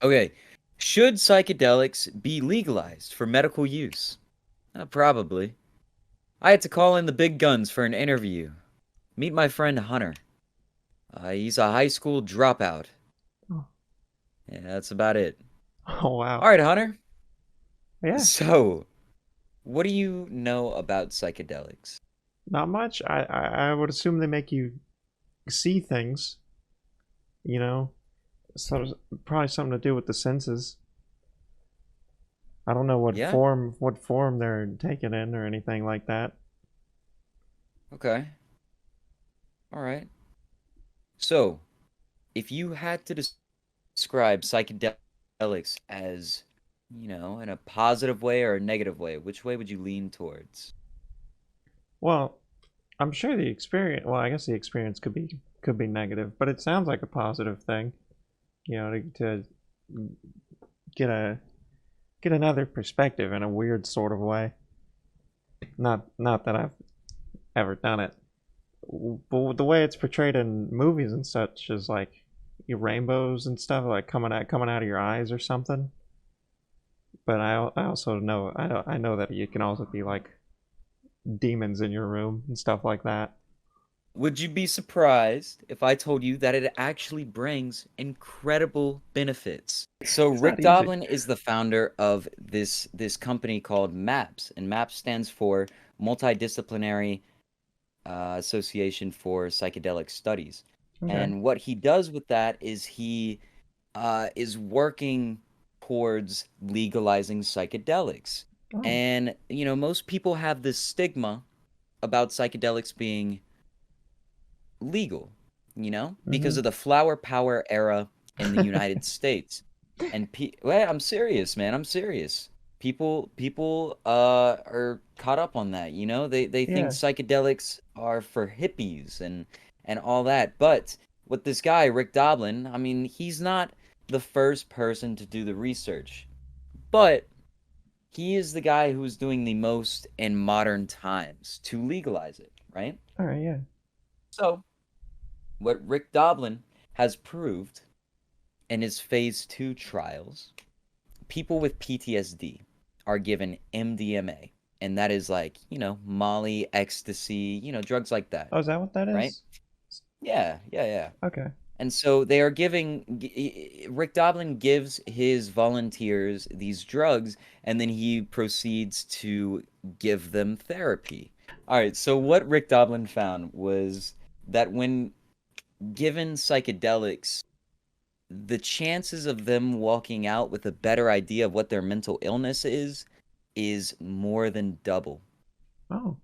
Okay. Should psychedelics be legalized for medical use? Probably. I had to call in the big guns for an interview. Meet my friend Hunter. He's a high school dropout. Oh, Yeah, that's about it. oh wow. All right, Hunter. Yeah, So, what do you know about psychedelics? not much. I would assume they make you see things, you know. So probably something to do with the senses. I don't know Yeah? what form they're taken in or anything like that. Okay. All right. So, if you had to describe psychedelics as, in a positive way or a negative way, which way would you lean towards? Well, I'm sure the experience. Well, I guess the experience could be negative, but it sounds like a positive thing. To get a get another perspective in a weird sort of way. Not that I've ever done it, but the way it's portrayed in movies and such is like your rainbows and stuff like coming out of your eyes or something. But I also know I know that you can also be like demons in your room and stuff like that. Would you be surprised if I told you that it actually brings incredible benefits? So It's not Rick easy. Doblin is the founder of this company called MAPS, and MAPS stands for Multidisciplinary Association for Psychedelic Studies. Okay. And what he does with that is he is working towards legalizing psychedelics. Oh. And, most people have this stigma about psychedelics being legal, because Mm-hmm. of the flower power era in the United States. And well, I'm serious, man. I'm serious. People are caught up on that, They think Yeah. psychedelics are for hippies and all that. But with this guy, Rick Doblin, I mean, he's not the first person to do the research, but he is the guy who's doing the most in modern times to legalize it, right? All right. Yeah. So, what Rick Doblin has proved in his phase 2 trials, people with PTSD are given MDMA, and that is like, Molly, ecstasy, drugs like that, Oh, is that what that right? is? Yeah, yeah, yeah. Okay. And so they are Rick Doblin gives his volunteers these drugs, and then he proceeds to give them therapy. All right, so what Rick Doblin found was that when given psychedelics, the chances of them walking out with a better idea of what their mental illness is more than double Oh.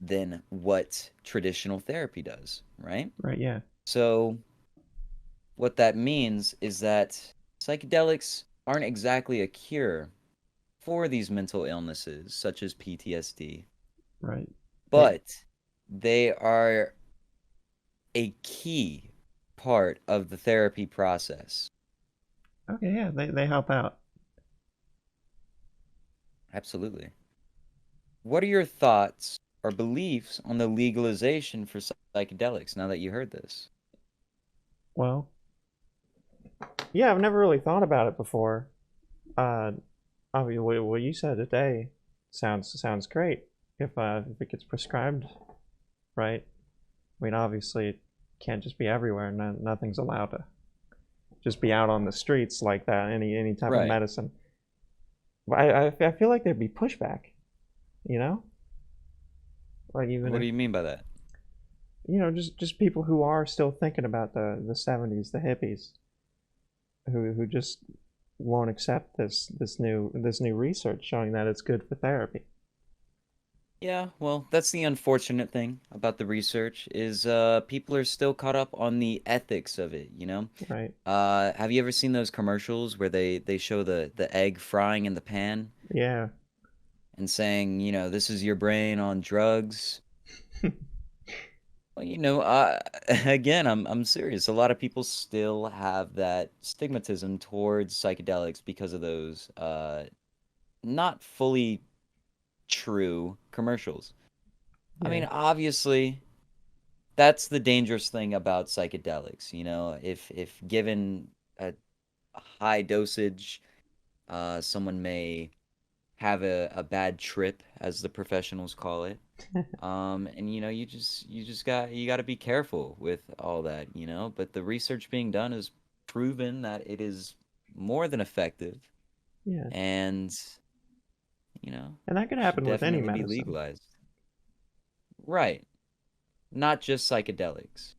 than what traditional therapy does, right? Right. Yeah. So, what that means is that psychedelics aren't exactly a cure for these mental illnesses, such as PTSD, Right. They. but they are a key part of the therapy process. Okay. Yeah. They help out. Absolutely. What are your thoughts or beliefs on the legalization for psychedelics now that you heard this? Well. Yeah. I've never really thought about it before. Uh. I mean, what you said today sounds great. If it gets prescribed right. I mean, obviously, it can't just be everywhere. Nothing's allowed to just be out on the streets like that. Any type of Right. medicine. But I feel like there'd be pushback. You know, like even What if do you mean by that? just people who are still thinking about the '70s, the hippies, who just won't accept this new research showing that it's good for therapy. Yeah, well, that's the unfortunate thing about the research is people are still caught up on the ethics of it? Right. Have you ever seen those commercials where they show the egg frying in the pan Yeah. and saying, this is your brain on drugs? Well, again, I'm serious. A lot of people still have that stigmatism towards psychedelics because of those not fully true commercials. I Yeah. mean, obviously, that's the dangerous thing about psychedelics. If given a high dosage. Someone may have a bad trip, as the professionals call it. And you got to be careful with all that. But the research being done has proven that it is more than effective, Yeah, and you know, and that could should happen with any definitely be medicine. legalized. Right. Not just psychedelics.